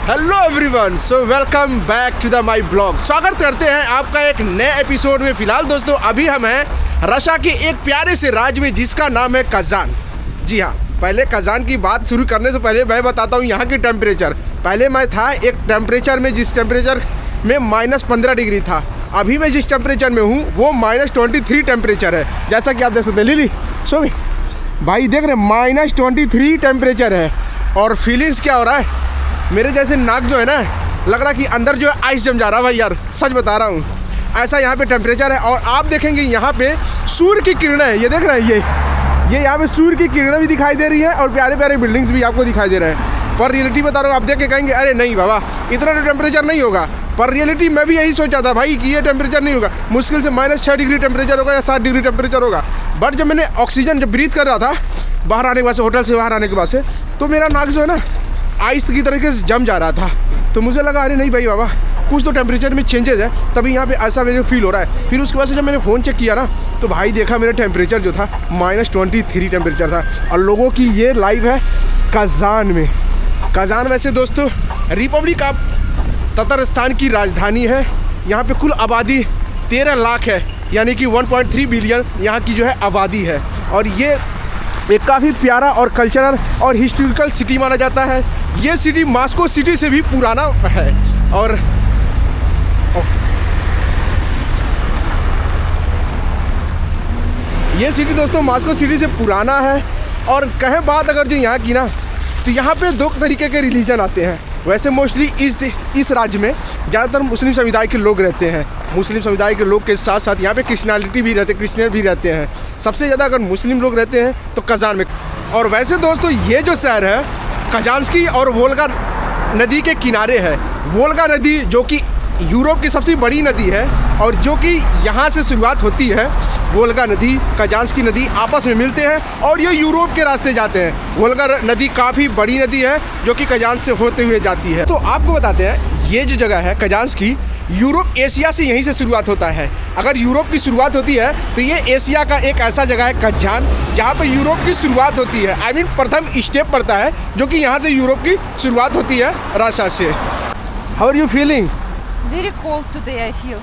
Hello everyone, so welcome back to the my blog. स्वागत करते हैं आपका एक नए एपिसोड में। फिलहाल दोस्तों अभी हम हैं रशिया के एक प्यारे से राज्य में जिसका नाम है कजान। जी हाँ, पहले कजान की बात शुरू करने से पहले मैं बताता हूँ यहाँ की टेम्परेचर। पहले मैं था एक टेम्परेचर में जिस टेम्परेचर में -15 डिग्री था। अभी मैं जिस टेम्परेचर में हूँ वो -23 टेम्परेचर है। जैसा कि आप देख सकते हैं। लिली सो भाई देख रहे हैं -23 टेम्परेचर है। और फीलिंग्स क्या हो रहा है, मेरे जैसे नाक जो है ना, लग रहा है कि अंदर जो है आइस जम जा रहा है भाई यार, सच बता रहा हूँ। ऐसा यहाँ पे टेम्परेचर है। और आप देखेंगे यहाँ पे सूर्य की किरणें हैं, ये देख रहे हैं, ये यहाँ पे सूर्य की किरणें भी दिखाई दे रही हैं और प्यारे प्यारे बिल्डिंग्स भी आपको दिखाई दे रहे हैं। पर रियलिटी बता रहा हूँ, आप देख के कहेंगे अरे नहीं बाबा इतना तो टेम्परेचर नहीं होगा। पर रियलिटी मैं भी यही सोचा था भाई कि ये टेम्परेचर नहीं होगा, मुश्किल से -6 डिग्री टेम्परेचर होगा या 7 डिग्री टेम्परेचर होगा। बट जब मैंने ऑक्सीजन जब ब्रीथ कर रहा था बाहर आने के बाद से, होटल से बाहर आने के बाद से, तो मेरा नाक जो है ना आइस की तरीके से जम जा रहा था। तो मुझे लगा अरे नहीं भाई बाबा कुछ तो टेम्परेचर में चेंजेस है, तभी यहाँ पे ऐसा मुझे फील हो रहा है। फिर उसके बाद से जब मैंने फ़ोन चेक किया ना तो भाई देखा मेरा टेम्परेचर जो था -23 टेम्परेचर था। और लोगों की ये लाइव है कजान में। कजान वैसे दोस्तों रिपब्लिक ऑफ ततारस्तान की राजधानी है। यहाँ पे कुल आबादी 13 लाख है, यानी कि 1.3 बिलियन यहाँ की जो है आबादी है। और ये एक काफ़ी प्यारा और कल्चरल और हिस्टोरिकल सिटी माना जाता है। ये सिटी मॉस्को सिटी से भी पुराना है। और ये सिटी दोस्तों मॉस्को सिटी से पुराना है। और कहें बात अगर जो यहाँ की ना, तो यहाँ पे 2 तरीके के रिलीजन आते हैं। वैसे मोस्टली इस राज्य में ज़्यादातर मुस्लिम समुदाय के लोग रहते हैं। मुस्लिम समुदाय के लोग के साथ साथ यहाँ पे क्रिश्चियन भी रहते हैं। सबसे ज़्यादा अगर मुस्लिम लोग रहते हैं तो कजान में। और वैसे दोस्तों ये जो शहर है कजान्स्की और वोल्गा नदी के किनारे है। वोल्गा नदी जो कि यूरोप की सबसे बड़ी नदी है और जो कि यहाँ से शुरुआत होती है। वोल्गा नदी कजान्स्की नदी आपस में मिलते हैं और ये यूरोप के रास्ते जाते हैं। वोल्गा नदी काफ़ी बड़ी नदी है जो कि कजान से होते हुए जाती है। तो आपको बताते हैं ये जो जगह है कजान्स्की, यूरोप एशिया से यहीं से शुरुआत होता है। अगर यूरोप की शुरुआत होती है तो ये एशिया का एक ऐसा जगह है कजान जहाँ पर यूरोप की शुरुआत होती है। आई मीन प्रथम स्टेप पड़ता है जो कि यहाँ से यूरोप की शुरुआत होती है रशिया से। How are you feeling? Very cold today I feel.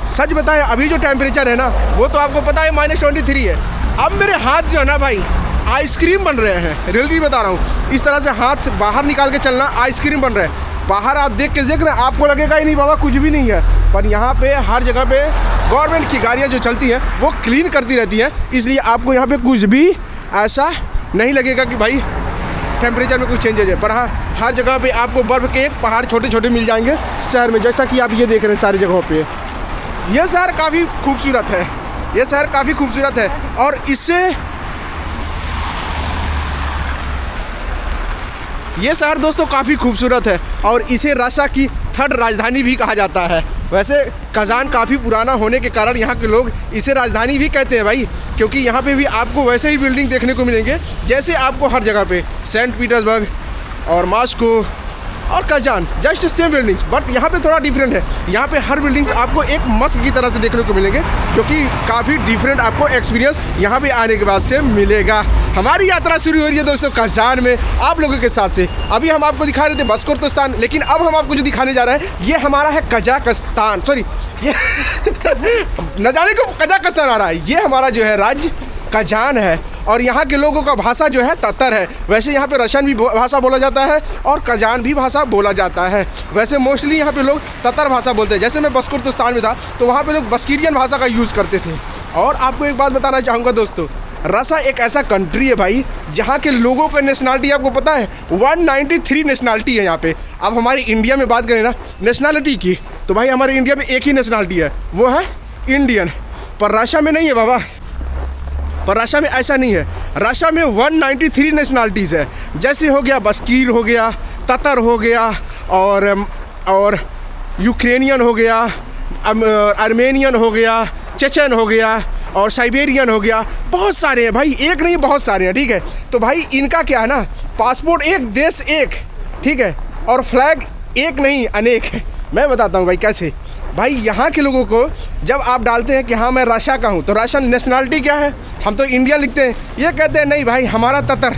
सच बताएं अभी जो टेम्परेचर है ना वो तो आपको पता है -23 है। अब मेरे हाथ जो है ना भाई आइसक्रीम बन रहे हैं। रियलिटी बता रहा हूँ, इस तरह से हाथ बाहर निकाल के चलना आइसक्रीम बन रहे हैं। बाहर आप देख रहे हैं, आपको लगेगा ही नहीं बाबा कुछ भी नहीं है। पर यहाँ पे हर जगह पे गवर्नमेंट की गाड़ियाँ जो चलती हैं वो क्लीन करती रहती हैं, इसलिए आपको यहाँ पे कुछ भी ऐसा नहीं लगेगा कि भाई टेम्परेचर में कुछ चेंजेज है। पर हाँ, हर जगह पे आपको बर्फ़ के एक पहाड़ छोटे छोटे मिल जाएंगे शहर में, जैसा कि आप ये देख रहे हैं सारी जगहों पे। यह शहर काफ़ी खूबसूरत है, ये शहर काफ़ी खूबसूरत है। और इससे ये शहर दोस्तों काफ़ी खूबसूरत है और इसे रशिया की 3rd राजधानी भी कहा जाता है। वैसे कजान काफ़ी पुराना होने के कारण यहाँ के लोग इसे राजधानी भी कहते हैं भाई, क्योंकि यहाँ पे भी आपको वैसे ही बिल्डिंग देखने को मिलेंगे जैसे आपको हर जगह पे सेंट पीटर्सबर्ग और मॉस्को और Kazan, just same buildings. But यहाँ पे थोड़ा डिफरेंट है, यहाँ पे हर बिल्डिंग्स आपको एक मस्क की तरह से देखने को मिलेंगे, जो कि काफ़ी डिफरेंट आपको एक्सपीरियंस यहाँ पे आने के बाद से मिलेगा। हमारी यात्रा शुरू हो रही है दोस्तों कजान में आप लोगों के साथ से। अभी हम आपको दिखा रहे थे बाशकोर्तस्तान, लेकिन अब हम आपको जो दिखाने जा रहे हैं ये हमारा है कजाकिस्तान। सॉरी ये न जाने को कजाकिस्तान आ रहा है। ये हमारा जो है राज्य कजान है और यहाँ के लोगों का भाषा जो है ततर है। वैसे यहाँ पे रशियन भी भाषा बोला जाता है और कजान भी भाषा बोला जाता है। वैसे मोस्टली यहाँ पे लोग ततर भाषा बोलते हैं। जैसे मैं बाशकोर्तस्तान में था तो वहाँ पे लोग बाश्कीरियन भाषा का यूज़ करते थे। और आपको एक बात बताना चाहूँगा दोस्तों, रशिया एक ऐसा कंट्री है भाई जहाँ के लोगों का नेशनलिटी आपको पता है 193 नेशनलिटी है यहाँ पे। अब हमारी इंडिया में बात करें ना नेशनलिटी की, तो भाई हमारे इंडिया में एक ही नेशनलिटी है, वो है इंडियन। पर रशिया में नहीं है बाबा, पर रशिया में ऐसा नहीं है। रशिया में 193 नेशनलिटीज़ है। जैसे हो गया बाश्कीर हो गया, ततर हो गया और यूक्रेनियन हो गया, आर्मेनियन हो गया, चेचन हो गया और साइबेरियन हो गया। बहुत सारे हैं भाई, एक नहीं बहुत सारे हैं, ठीक है। तो भाई इनका क्या है ना, पासपोर्ट एक देश एक, ठीक है, और फ्लैग एक नहीं अनेक है। मैं बताता हूँ भाई कैसे। भाई यहाँ के लोगों को जब आप डालते हैं कि हाँ मैं रशिया का हूँ, तो रशियन नेशनलिटी क्या है, हम तो इंडिया लिखते हैं। ये कहते हैं नहीं भाई हमारा ततर,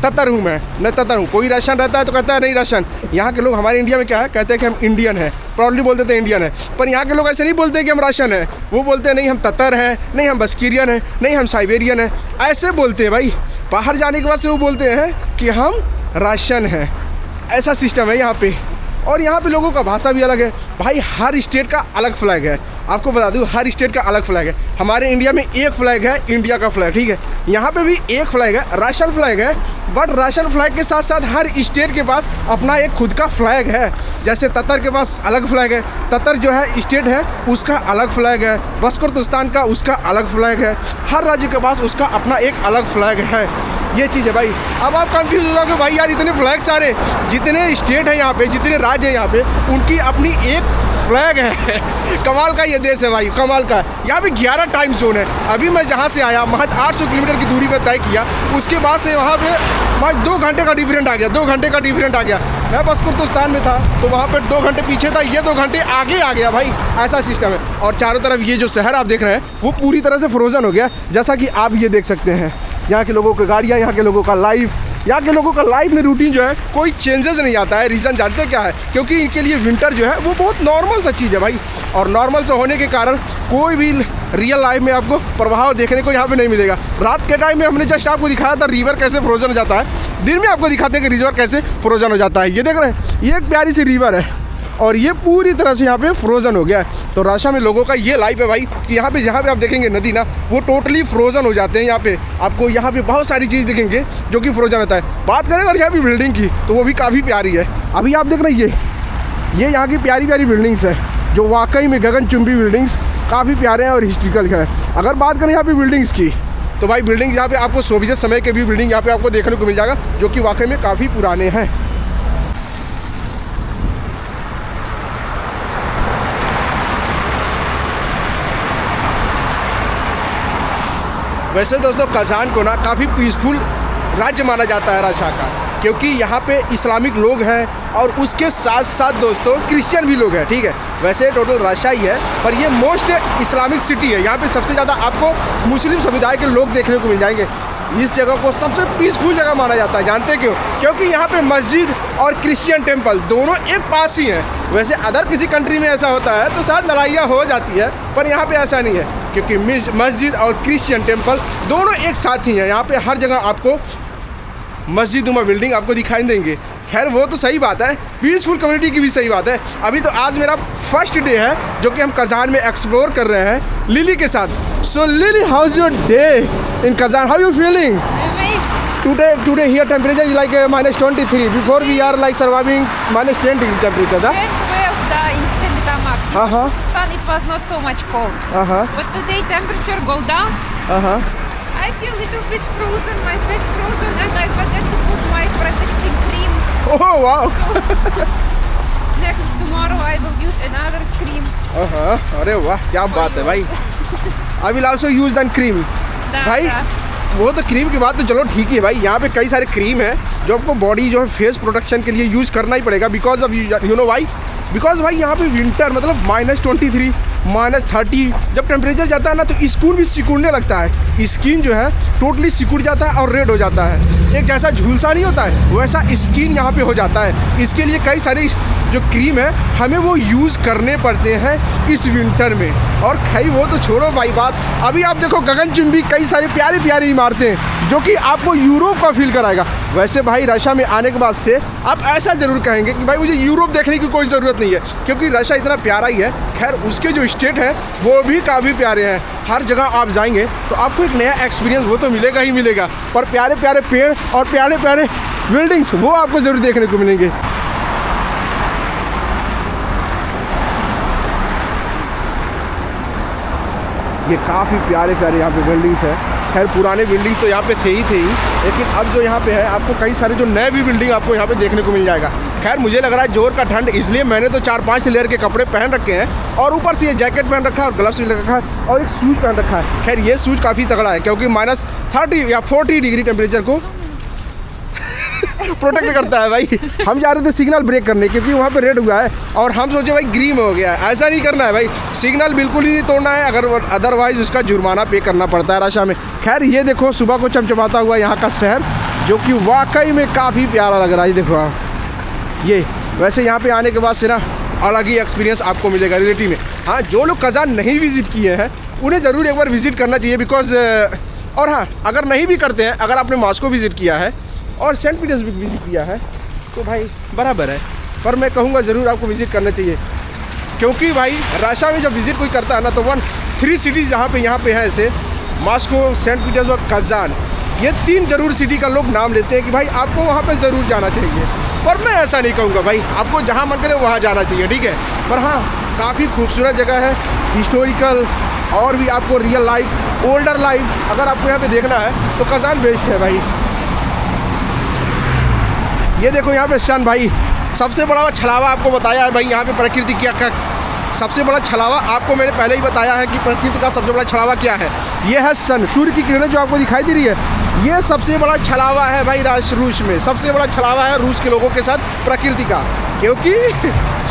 ततर हूँ मैं ततर हूँ। कोई रशियन रहता है तो कहता है नहीं रशियन। यहाँ के लोग हमारे इंडिया में क्या है, कहते हैं कि हम इंडियन हैं, प्राउडली बोल देते हैं इंडियन है। पर यहाँ के लोग ऐसे नहीं बोलते कि हम रशियन हैं, वो बोलते हैं नहीं हम ततर हैं, नहीं हम बस्कीरियन हैं, नहीं हम साइबेरियन हैं, ऐसे बोलते हैं भाई। बाहर जाने के बाद से वो बोलते हैं कि हम रशियन हैं। ऐसा सिस्टम है यहाँ पे। और यहाँ पे लोगों का भाषा भी अलग है भाई। हर स्टेट का अलग फ्लैग है, आपको बता दूँ, हर स्टेट का अलग फ्लैग है। हमारे इंडिया में एक फ्लैग है, इंडिया का फ्लैग, ठीक है। यहाँ पे भी एक फ्लैग है, राशन फ्लैग है। बट राशन फ्लैग के साथ साथ हर स्टेट के पास अपना एक खुद का फ्लैग है। जैसे ततर के पास अलग फ्लैग है, ततर जो है स्टेट है उसका अलग फ्लैग है, बस्कोरतिस्तान का उसका अलग फ्लैग है। हर राज्य के पास उसका अपना एक अलग फ्लैग है। ये चीज़ है भाई। अब आप कंफ्यूज हो जाओगे भाई यार इतने फ्लैग सारे, जितने स्टेट हैं यहाँ पे, जितने राज्य हैं यहाँ पे, उनकी अपनी एक फ्लैग है। कमाल का ये देश है भाई, कमाल का। यहाँ पे 11 टाइम जोन है। अभी मैं जहाँ से आया महज 800 किलोमीटर की दूरी में तय किया, उसके बाद से वहाँ पे महज 2 घंटे का डिफरेंट आ गया, 2 घंटे का डिफरेंट आ गया। मैं बस्कोरतिस्तान में था तो वहाँ पे 2 घंटे पीछे था, ये 2 घंटे आगे आ गया भाई। ऐसा सिस्टम है। और चारों तरफ ये जो शहर आप देख रहे हैं वो पूरी तरह से फ्रोजन हो गया, जैसा कि आप ये देख सकते हैं। यहाँ के लोगों की गाड़ियाँ, यहाँ के लोगों का लाइफ, यहाँ के लोगों का लाइफ में रूटीन जो है कोई चेंजेस नहीं आता है। रीज़न जानते क्या है? क्योंकि इनके लिए विंटर जो है वो बहुत नॉर्मल सा चीज़ है भाई। और नॉर्मल से होने के कारण कोई भी रियल लाइफ में आपको प्रभाव देखने को यहाँ पे नहीं मिलेगा। रात के टाइम में हमने जस्ट आपको दिखाया था रिवर कैसे फ्रोजन हो जाता है, दिन में आपको दिखाते हैं कि रिवर कैसे फ्रोजन हो जाता है। ये देख रहे हैं, ये एक प्यारी सी रिवर है और ये पूरी तरह से यहाँ पे फ्रोज़न हो गया है। तो रशिया में लोगों का ये लाइफ है भाई कि यहाँ पे जहाँ पे आप देखेंगे नदी ना, वो टोटली फ्रोज़न हो जाते हैं। यहाँ पे आपको यहाँ पे बहुत सारी चीज़ दिखेंगे जो कि फ्रोज़न होता है। बात करें अगर यहाँ पे बिल्डिंग की तो वो भी काफ़ी प्यारी है। अभी आप देख रहे हैं ये यहाँ की प्यारी प्यारी बिल्डिंग्स है जो वाकई में गगनचुंबी बिल्डिंग्स काफ़ी प्यारे हैं और हिस्ट्रिकल है। अगर बात करें यहाँ पे बिल्डिंग्स की तो भाई बिल्डिंग यहाँ पे आपको सोवियत समय के भी बिल्डिंग यहाँ पे आपको देखने को मिल जाएगा जो कि वाकई में काफ़ी पुराने हैं। वैसे दोस्तों कज़ान को ना काफ़ी पीसफुल राज्य माना जाता है रशिया का, क्योंकि यहाँ पे इस्लामिक लोग हैं और उसके साथ साथ दोस्तों क्रिश्चियन भी लोग हैं, ठीक है। वैसे टोटल रशिया ही है पर ये मोस्ट इस्लामिक सिटी है। यहाँ पे सबसे ज़्यादा आपको मुस्लिम समुदाय के लोग देखने को मिल जाएंगे। इस जगह को सबसे पीसफुल जगह माना जाता है। जानते क्यों? क्योंकि यहाँ पे मस्जिद और क्रिश्चियन टेम्पल दोनों एक पास ही हैं। वैसे अदर किसी कंट्री में ऐसा होता है तो शायद लड़ाइयाँ हो जाती है, पर यहाँ पे ऐसा नहीं है क्योंकि मस्जिद और क्रिश्चियन टेम्पल दोनों एक साथ ही हैं। यहाँ पे हर जगह आपको मस्जिद नुमा बिल्डिंग आपको दिखाई देंगे। खैर वो तो सही बात है, पीसफुल कम्युनिटी की भी सही बात है। अभी तो आज मेरा फर्स्ट डे है जो कि हम कज़ान में एक्सप्लोर कर रहे हैं लिली के साथ। सो lily, how is your day in Kazan? How you feeling? Amazing. Today here temperature is like -23. Before we are like surviving -10 degree temperature. Da? 10, 12, да, in Stelitamar. In Uh-huh. Pakistan it was not so much cold. But today temperature go down. I feel little bit frozen, my face frozen, and I forget to put my protecting cream. Oh wow. So next tomorrow I will use another cream. अरे वाह क्या बात है भाई। I will also use that cream. Da, भाई da. वो तो cream की बात तो चलो ठीक ही है भाई। यहाँ पे कई सारे क्रीम है जो आपको बॉडी जो है फेस प्रोटेक्शन के लिए यूज़ करना ही पड़ेगा। Because of you know why? Because भाई यहाँ पे विंटर मतलब -23 -30 जब टेम्परेचर जाता है ना तो स्किन भी सिकुड़ने लगता है। स्किन जो है टोटली सिकुड़ जाता है और रेड हो जाता है। एक जैसा झुलसा नहीं होता है वैसा स्किन यहाँ पे हो जाता है। इसके लिए कई सारी जो क्रीम है हमें वो यूज़ करने पड़ते हैं इस विंटर में। और खैर वो तो छोड़ो भाई बात। अभी आप देखो गगनचुंबी कई सारी प्यारी प्यारी इमारतें जो कि आपको यूरोप का फील कराएगा। वैसे भाई रशिया में आने के बाद से आप ऐसा ज़रूर कहेंगे कि भाई मुझे यूरोप देखने की कोई ज़रूरत नहीं है, क्योंकि रशिया इतना प्यारा ही है। खैर उसके जो स्टेट है वो भी काफ़ी प्यारे हैं। हर जगह आप जाएंगे तो आपको एक नया एक्सपीरियंस वो तो मिलेगा ही मिलेगा, पर प्यारे प्यारे पेड़ और प्यारे प्यारे बिल्डिंग्स वो आपको ज़रूर देखने को मिलेंगे। ये काफ़ी प्यारे प्यारे यहाँ पे बिल्डिंग्स है। खैर पुराने बिल्डिंग्स तो यहाँ पे थे ही, लेकिन अब जो यहाँ पे है आपको कई सारे जो नए भी बिल्डिंग आपको यहाँ पे देखने को मिल जाएगा। खैर मुझे लग रहा है जोर का ठंड, इसलिए मैंने तो 4-5 लेयर के कपड़े पहन रखे हैं और ऊपर से ये जैकेट पहन रखा है और ग्लव्स भी लगा रखा है और एक शूज़ पहन रखा है। खैर ये शूज़ काफ़ी तगड़ा है क्योंकि -30 या 40 डिग्री टेम्परेचर को प्रोटेक्ट करता है भाई। हम जा रहे थे सिग्नल ब्रेक करने क्योंकि वहाँ पे रेड हुआ है और हम सोचे भाई ग्रीन हो गया है। ऐसा नहीं करना है भाई, सिग्नल बिल्कुल ही नहीं तोड़ना है, अगर अदरवाइज उसका जुर्माना पे करना पड़ता है रशिया में। खैर ये देखो सुबह को चमचमाता हुआ यहाँ का शहर जो कि वाकई में काफ़ी प्यारा लग रहा है। देखो आप ये, वैसे यहाँ पे आने के बाद से ना अलग ही एक्सपीरियंस आपको मिलेगा रियलिटी में। हाँ, जो लोग कज़ान नहीं विज़िट किए हैं उन्हें ज़रूर एक बार विज़िट करना चाहिए, बिकॉज और हाँ, अगर नहीं भी करते हैं, अगर आपने मॉस्को विज़िट किया है और सेंट पीटर्सबर्ग विज़िट किया है तो भाई बराबर है, पर मैं कहूँगा ज़रूर आपको विज़िट करना चाहिए। क्योंकि भाई रशिया में जब विज़िट कोई करता है ना तो 3 सिटीज़ यहाँ पे हैं, ऐसे मॉस्को, सेंट पीटर्सबर्ग, कज़ान, ये 3 ज़रूर सिटी का लोग नाम लेते हैं कि भाई आपको वहाँ पे ज़रूर जाना चाहिए। पर मैं ऐसा नहीं कहूँगा भाई, आपको जहाँ मन करे वहाँ जाना चाहिए, ठीक है। पर हाँ, काफ़ी खूबसूरत जगह है, हिस्टोरिकल और भी आपको रियल लाइफ, ओल्डर लाइफ अगर आपको यहाँ पे देखना है तो कज़ान बेस्ट है भाई। ये देखो यहाँ पे सन भाई, सबसे बड़ा छलावा आपको बताया है भाई यहाँ पे प्रकृति क्या सबसे बड़ा छलावा आपको मैंने पहले ही बताया है कि प्रकृति का सबसे बड़ा छलावा क्या है। ये है सन, सूर्य की किरणें जो आपको दिखाई दे रही है, ये सबसे बड़ा छलावा है भाई। रूस में सबसे बड़ा छलावा है रूस के लोगों के साथ प्रकृति का, क्योंकि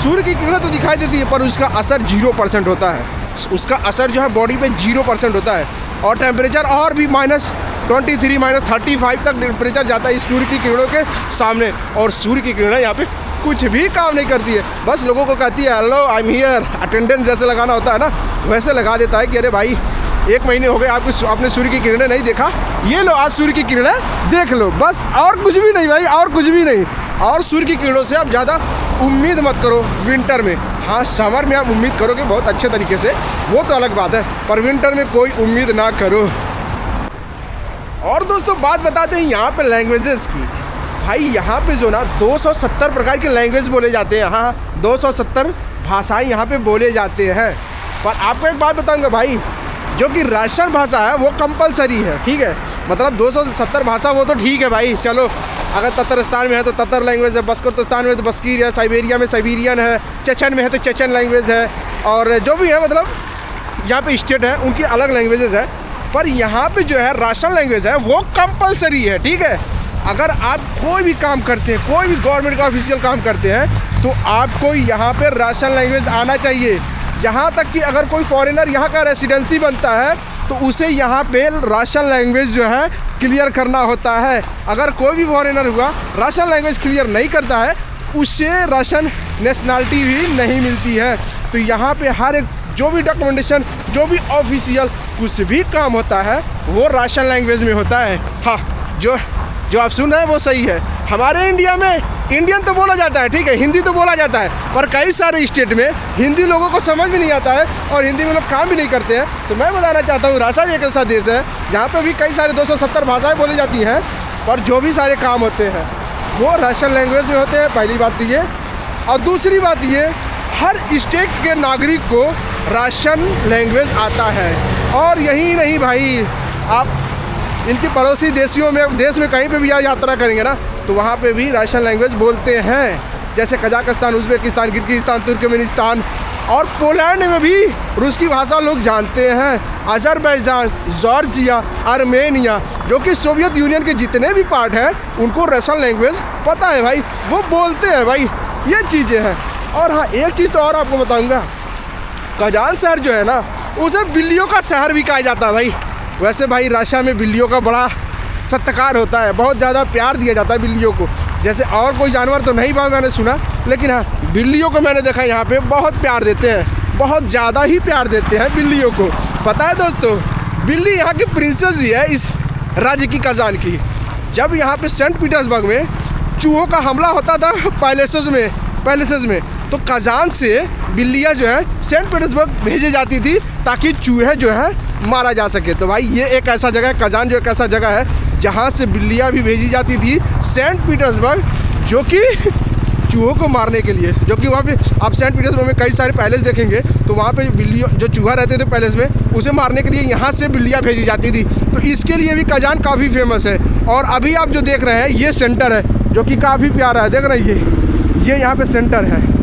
सूर्य की किरणें तो दिखाई देती है पर उसका असर 0% होता है। उसका असर जो है बॉडी पे 0% होता है और टेम्परेचर और भी -23, -35 तक टेम्परेचर जाता है इस सूर्य की किरणों के सामने। और सूर्य की किरणें यहाँ पे कुछ भी काम नहीं करती है, बस लोगों को कहती है hello I am here, attendance जैसे लगाना होता है ना वैसे लगा देता है कि अरे भाई 1 महीने हो गए आपने सूर्य की किरणें नहीं देखा, ये लो आज सूर्य की किरणें देख लो, बस और कुछ भी नहीं भाई, और कुछ भी नहीं। और सूर्य की किरणों से आप ज़्यादा उम्मीद मत करो विंटर में। हाँ, समर में आप उम्मीद करोगे बहुत अच्छे तरीके से, वो तो अलग बात है, पर विंटर में कोई उम्मीद ना करो। और दोस्तों बात बताते हैं यहाँ पे लैंग्वेजेस की। भाई यहाँ पे जो ना 270 प्रकार के लैंग्वेज बोले जाते हैं। हाँ, 270 भाषाएं यहाँ पे बोले जाते हैं। पर आपको एक बात बताऊँगा भाई, जो कि रशियन भाषा है वो कंपलसरी है, ठीक है। मतलब 270 भाषा वो तो ठीक है भाई, चलो अगर ततरस्तान में है तो ततर लैंग्वेज है, बस्कोरस्तान में तो बस्कीर है, साइबेरिया में साइबेरियन है, चेचन में है तो चेचन लैंग्वेज है, और जो भी है मतलब यहाँ पे स्टेट है उनकी अलग लैंग्वेजेस है। पर यहाँ पे जो है रशियन लैंग्वेज है वो कंपलसरी है, ठीक है। अगर आप कोई भी काम करते हैं, कोई भी गवर्नमेंट का ऑफिशियल काम करते हैं तो आपको यहाँ पे रशियन लैंग्वेज आना चाहिए। जहाँ तक कि अगर कोई फॉरेनर यहाँ का रेसिडेंसी बनता है तो उसे यहाँ पे रशियन लैंग्वेज जो है क्लियर करना होता है। अगर कोई भी फॉरेनर हुआ रशियन लैंग्वेज क्लियर नहीं करता है, उससे रशियन नेशनलिटी भी नहीं मिलती है। तो यहाँ पे हर एक जो भी डॉक्यूमेंटेशन, जो भी ऑफिशियल कुछ भी काम होता है वो रशियन लैंग्वेज में होता है। हाँ, जो आप सुन रहे हैं वो सही है। हमारे इंडिया में इंडियन तो बोला जाता है, ठीक है, हिंदी तो बोला जाता है, पर कई सारे स्टेट में हिंदी लोगों को समझ भी नहीं आता है और हिंदी में लोग काम भी नहीं करते हैं। तो मैं बताना चाहता हूँ रशिया एक ऐसा देश है जहाँ पे भी कई सारे 270 भाषाएं बोली जाती हैं, पर जो भी सारे काम होते हैं वो रशियन लैंग्वेज में होते हैं। पहली बात तो ये, और दूसरी बात ये, हर स्टेट के नागरिक को रशियन लैंग्वेज आता है। और यही नहीं भाई, आप इनकी पड़ोसी देश में कहीं पे भी यात्रा करेंगे ना तो वहाँ पे भी रशियन लैंग्वेज बोलते हैं। जैसे कजाकिस्तान, उज़्बेकिस्तान, किर्गिस्तान, तुर्कमेनिस्तान और पोलैंड में भी रूस की भाषा लोग जानते हैं। अजरबैजान, जॉर्जिया, आर्मेनिया, जो कि सोवियत यूनियन के जितने भी पार्ट हैं उनको रशियन लैंग्वेज पता है भाई, वो बोलते हैं भाई, ये चीज़ें हैं। और हाँ, एक चीज़ तो और आपको बताऊँगा, कजान शहर जो है ना उसे बिल्लियों का शहर भी कहा जाता है भाई। वैसे भाई रशिया में बिल्लियों का बड़ा सत्कार होता है, बहुत ज़्यादा प्यार दिया जाता है बिल्लियों को। जैसे और कोई जानवर तो नहीं भाई मैंने सुना, लेकिन हाँ बिल्लियों को मैंने देखा यहाँ पे बहुत प्यार देते हैं, बहुत ज़्यादा ही प्यार देते हैं बिल्लियों को। पता है दोस्तों, बिल्ली यहाँ की प्रिंसेस भी है इस राज्य की, कजान की। जब यहाँ पे सेंट पीटर्सबर्ग में चूहों का हमला होता था पैलेसेस में तो कजान से बिल्लियाँ जो है सेंट पीटर्सबर्ग भेजी जाती थी ताकि चूहे जो है मारा जा सके। तो भाई ये एक ऐसा जगह है, कजान जो एक ऐसा जगह है जहाँ से बिल्लियाँ भी भेजी जाती थी सेंट पीटर्सबर्ग, जो कि चूहों को मारने के लिए। जो कि वहाँ पे आप सेंट पीटर्सबर्ग में कई सारे पैलेस देखेंगे तो वहाँ पे बिल्लियों जो चूहा रहते थे पैलेस में, उसे मारने के लिए यहाँ से बिल्लियाँ भेजी जाती थी। तो इसके लिए भी कजान काफ़ी फेमस है। और अभी आप जो देख रहे हैं ये सेंटर है जो कि काफ़ी प्यारा है, देख रहे हैं ये यहाँ पे सेंटर है।